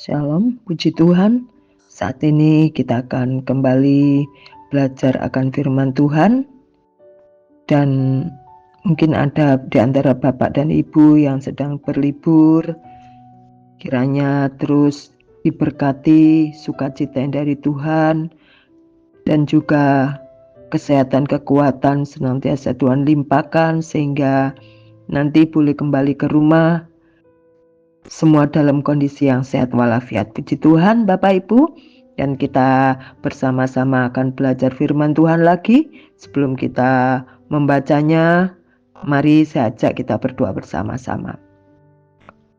Shalom, puji Tuhan. Saat ini kita akan kembali belajar akan firman Tuhan. Dan mungkin ada di antara Bapak dan Ibu yang sedang berlibur, kiranya terus diberkati sukacita yang dari Tuhan, dan juga kesehatan kekuatan senantiasa Tuhan limpahkan, sehingga nanti boleh kembali ke rumah semua dalam kondisi yang sehat walafiat. Puji Tuhan Bapak Ibu, dan kita bersama-sama akan belajar firman Tuhan lagi. Sebelum kita membacanya, mari saya ajak kita berdoa bersama-sama.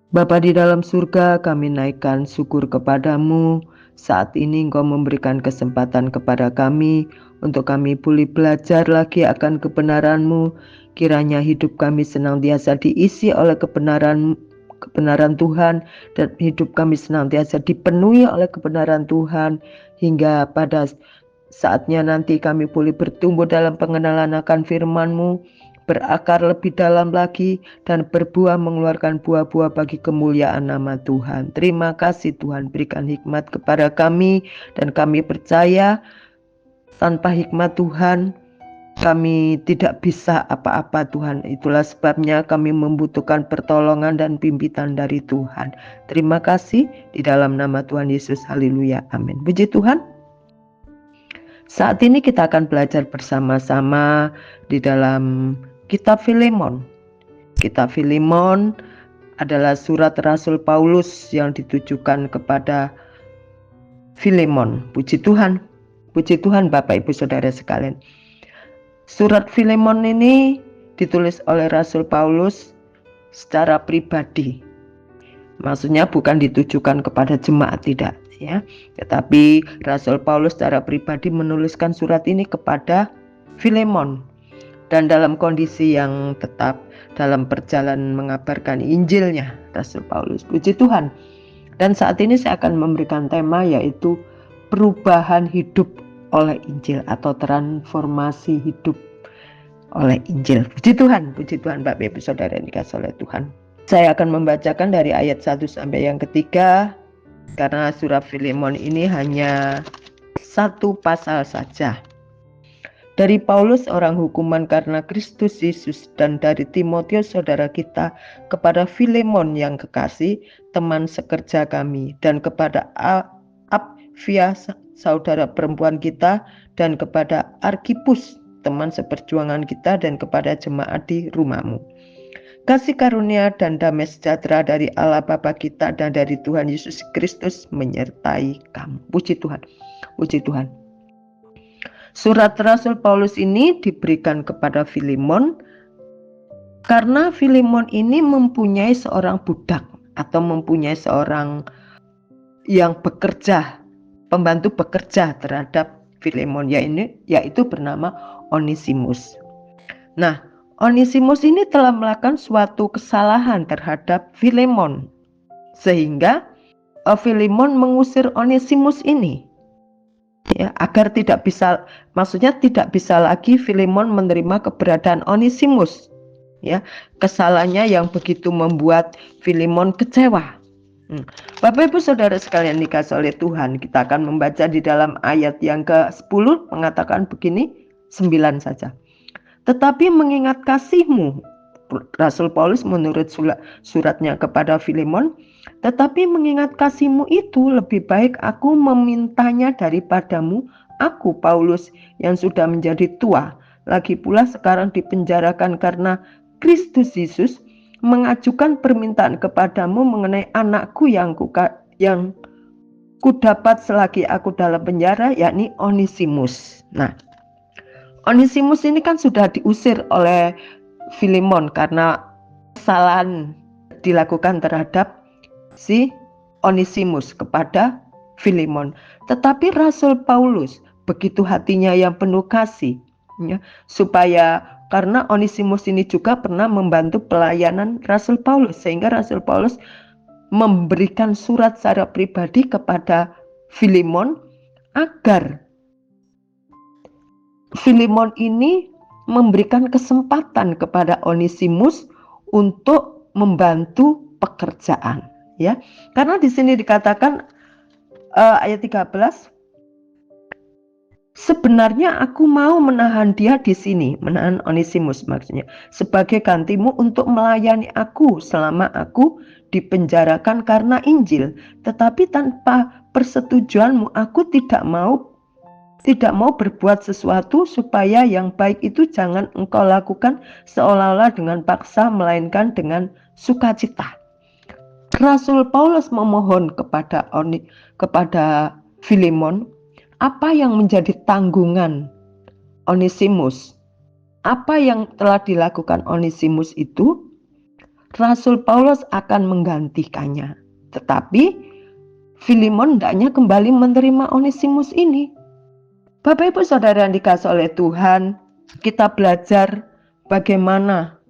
Bapa di dalam surga, kami naikkan syukur kepadamu. Saat ini Engkau memberikan kesempatan kepada kami untuk kami boleh belajar lagi akan kebenaran-Mu. Kiranya hidup kami senantiasa diisi oleh kebenaran Tuhan, dan hidup kami senantiasa dipenuhi oleh kebenaran Tuhan, hingga pada saatnya nanti kami boleh bertumbuh dalam pengenalan akan firman-Mu, berakar lebih dalam lagi, dan berbuah mengeluarkan buah-buah bagi kemuliaan nama Tuhan. Terima kasih Tuhan, berikan hikmat kepada kami, dan kami percaya tanpa hikmat Tuhan kami tidak bisa apa-apa Tuhan. Itulah sebabnya kami membutuhkan pertolongan dan pimpinan dari Tuhan. Terima kasih di dalam nama Tuhan Yesus. Haleluya. Amin. Puji Tuhan. Saat ini kita akan belajar bersama-sama di dalam Kitab Filemon. Kitab Filemon adalah surat Rasul Paulus yang ditujukan kepada Filemon. Puji Tuhan. Puji Tuhan Bapak Ibu Saudara sekalian. Surat Filemon ini ditulis oleh Rasul Paulus secara pribadi. Maksudnya bukan ditujukan kepada jemaat, tidak ya. Tetapi Rasul Paulus secara pribadi menuliskan surat ini kepada Filemon, dan dalam kondisi yang tetap dalam perjalanan mengabarkan Injilnya Rasul Paulus. Puji Tuhan. Dan saat ini saya akan memberikan tema, yaitu perubahan hidup oleh Injil atau transformasi hidup oleh Injil. Puji Tuhan Bapak Ibu Saudara yang dikasihi oleh Tuhan. Saya akan membacakan dari ayat 1 sampai yang ketiga, karena surat Filemon ini hanya satu pasal saja. Dari Paulus, orang hukuman karena Kristus Yesus, dan dari Timotius saudara kita, kepada Filemon yang kekasih, teman sekerja kami, dan kepada Apfia saudara perempuan kita, dan kepada Arkipus teman seperjuangan kita, dan kepada jemaat di rumahmu. Kasih karunia dan damai sejahtera dari Allah Bapa kita dan dari Tuhan Yesus Kristus menyertai kamu. Puji Tuhan. Puji Tuhan. Surat Rasul Paulus ini diberikan kepada Filemon karena Filemon ini mempunyai seorang budak atau mempunyai seorang yang bekerja, pembantu bekerja terhadap Filemon, yaitu bernama Onesimus. Nah, Onesimus ini telah melakukan suatu kesalahan terhadap Filemon, sehingga Filemon mengusir Onesimus ini, ya, agar tidak bisa lagi Filemon menerima keberadaan Onesimus, ya. Kesalahannya yang begitu membuat Filemon kecewa. Bapak Ibu Saudara sekalian dikasihi oleh Tuhan, kita akan membaca di dalam ayat yang ke-10 mengatakan begini, 9 saja. Tetapi mengingat kasihmu, Rasul Paulus menurut suratnya kepada Filemon, tetapi mengingat kasihmu itu lebih baik aku memintanya daripadamu, aku Paulus yang sudah menjadi tua, lagi pula sekarang dipenjarakan karena Kristus Yesus, mengajukan permintaan kepadamu mengenai anakku yang kudapat selagi aku dalam penjara, yakni Onesimus. Nah, Onesimus ini kan sudah diusir oleh Filemon karena kesalahan dilakukan terhadap si Onesimus kepada Filemon. Tetapi Rasul Paulus begitu hatinya yang penuh kasih, ya, supaya karena Onesimus ini juga pernah membantu pelayanan Rasul Paulus, sehingga Rasul Paulus memberikan surat secara pribadi kepada Filemon agar Filemon ini memberikan kesempatan kepada Onesimus untuk membantu pekerjaan, ya. Karena di sini dikatakan ayat 13, sebenarnya aku mau menahan dia di sini, menahan Onesimus maksudnya, sebagai gantimu untuk melayani aku selama aku dipenjarakan karena Injil. Tetapi tanpa persetujuanmu aku tidak mau berbuat sesuatu supaya yang baik itu jangan engkau lakukan seolah-olah dengan paksa, melainkan dengan sukacita. Rasul Paulus memohon kepada Filemon, apa yang menjadi tanggungan Onesimus, apa yang telah dilakukan Onesimus itu, Rasul Paulus akan menggantikannya. Tetapi Filemon hendaknya kembali menerima Onesimus ini. Bapak Ibu Saudara yang dikasihi oleh Tuhan, kita belajar bagaimana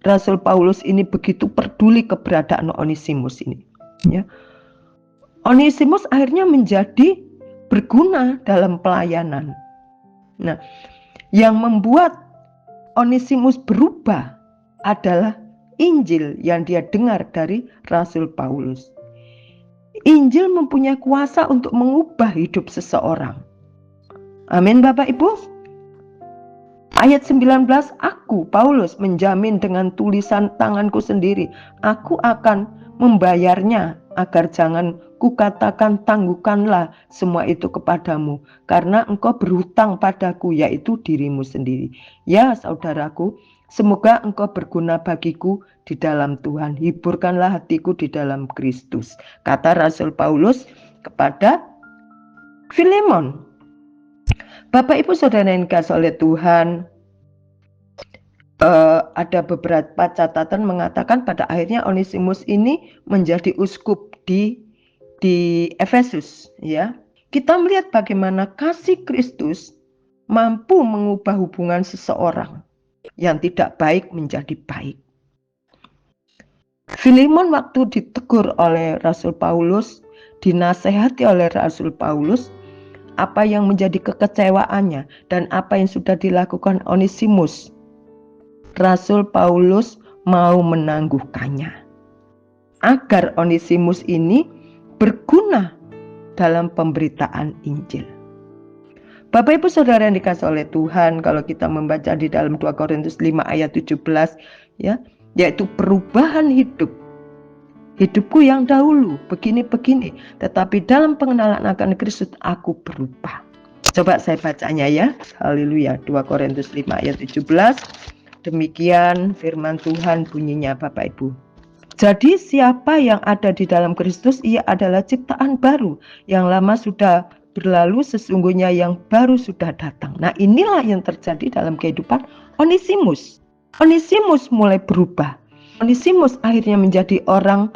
Rasul Paulus ini begitu peduli keberadaan Onesimus ini. Ya. Onesimus akhirnya menjadi berguna dalam pelayanan. Nah, yang membuat Onesimus berubah adalah Injil yang dia dengar dari Rasul Paulus. Injil mempunyai kuasa untuk mengubah hidup seseorang. Amin Bapak Ibu. Ayat 19, aku Paulus menjamin dengan tulisan tanganku sendiri, aku akan membayarnya agar jangan kukatakan tangguhkanlah semua itu kepadamu, karena engkau berhutang padaku, yaitu dirimu sendiri. Ya saudaraku, semoga engkau berguna bagiku di dalam Tuhan, hiburkanlah hatiku di dalam Kristus, kata Rasul Paulus kepada Filemon. Bapak Ibu Saudara yang dikasihi oleh Tuhan, ada beberapa catatan mengatakan pada akhirnya Onesimus ini menjadi uskup di Efesus, ya. Kita melihat bagaimana kasih Kristus mampu mengubah hubungan seseorang yang tidak baik menjadi baik. Filemon waktu ditegur oleh Rasul Paulus, dinasehati oleh Rasul Paulus, apa yang menjadi kekecewaannya dan apa yang sudah dilakukan Onesimus, Rasul Paulus mau menangguhkannya agar Onesimus ini berguna dalam pemberitaan Injil. Bapak Ibu Saudara yang dikasihi oleh Tuhan, kalau kita membaca di dalam 2 Korintus 5 ayat 17, ya, yaitu perubahan hidup. Hidupku yang dahulu begini-begini, tetapi dalam pengenalan akan Kristus aku berubah. Coba saya bacanya ya. Haleluya. 2 Korintus 5 ayat 17. Demikian firman Tuhan bunyinya Bapak Ibu. Jadi siapa yang ada di dalam Kristus, ia adalah ciptaan baru. Yang lama sudah berlalu, sesungguhnya yang baru sudah datang. Nah, inilah yang terjadi dalam kehidupan Onesimus. Onesimus mulai berubah. Onesimus akhirnya menjadi orang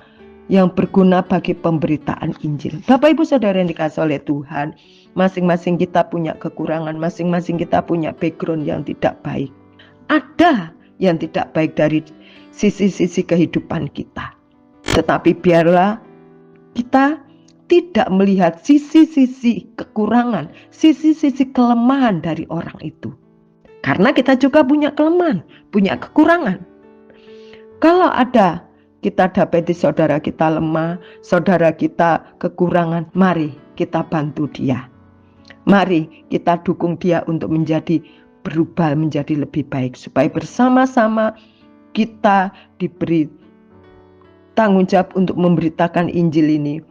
yang berguna bagi pemberitaan Injil. Bapak Ibu Saudara yang dikasihi oleh Tuhan, masing-masing kita punya kekurangan, masing-masing kita punya background yang tidak baik. Ada yang tidak baik dari sisi-sisi kehidupan kita. Tetapi biarlah kita tidak melihat sisi-sisi kekurangan, sisi-sisi kelemahan dari orang itu. Karena kita juga punya kelemahan, punya kekurangan. Kalau ada kita dapati saudara kita lemah, saudara kita kekurangan, mari kita bantu dia. Mari kita dukung dia untuk berubah menjadi lebih baik, supaya bersama-sama kita diberi tanggung jawab untuk memberitakan Injil ini.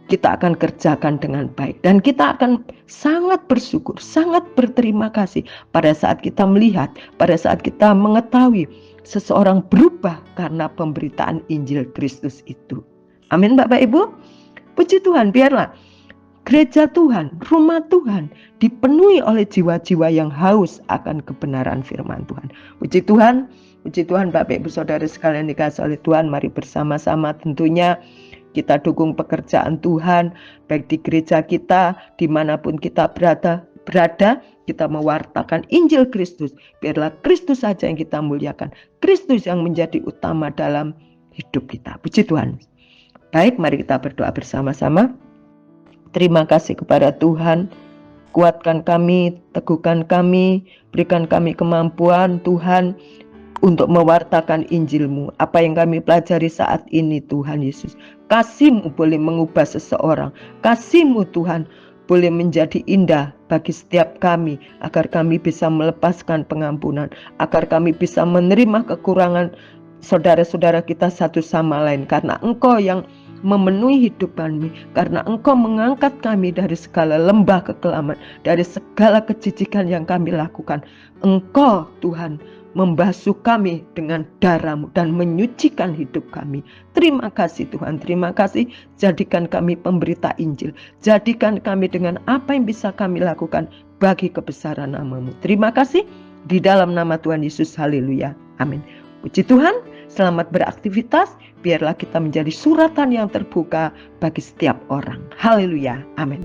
Kita akan kerjakan dengan baik dan kita akan sangat bersyukur, sangat berterima kasih pada saat kita melihat, pada saat kita mengetahui seseorang berubah karena pemberitaan Injil Kristus itu. Amin Bapak Ibu. Puji Tuhan, biarlah gereja Tuhan, rumah Tuhan dipenuhi oleh jiwa-jiwa yang haus akan kebenaran firman Tuhan. Puji Tuhan Bapak Ibu Saudara sekalian dikasihi oleh Tuhan. Mari bersama-sama tentunya kita dukung pekerjaan Tuhan, baik di gereja kita, dimanapun kita berada, kita mewartakan Injil Kristus. Biarlah Kristus saja yang kita muliakan, Kristus yang menjadi utama dalam hidup kita. Puji Tuhan. Baik, mari kita berdoa bersama-sama. Terima kasih kepada Tuhan, kuatkan kami, teguhkan kami, berikan kami kemampuan Tuhan, untuk mewartakan Injil-Mu. Apa yang kami pelajari saat ini Tuhan Yesus, kasih-Mu boleh mengubah seseorang. Kasih-Mu Tuhan boleh menjadi indah bagi setiap kami, agar kami bisa melepaskan pengampunan, agar kami bisa menerima kekurangan saudara-saudara kita satu sama lain, karena Engkau yang memenuhi hidup kami, karena Engkau mengangkat kami dari segala lembah kekelaman, dari segala kejijikan yang kami lakukan. Engkau Tuhan membasuh kami dengan darah-Mu dan menyucikan hidup kami. Terima kasih Tuhan, terima kasih. Jadikan kami pemberita Injil, jadikan kami dengan apa yang bisa kami lakukan bagi kebesaran nama-Mu. Terima kasih di dalam nama Tuhan Yesus, haleluya, amin. Puji Tuhan, selamat beraktivitas. Biarlah kita menjadi suratan yang terbuka bagi setiap orang. Haleluya, amin.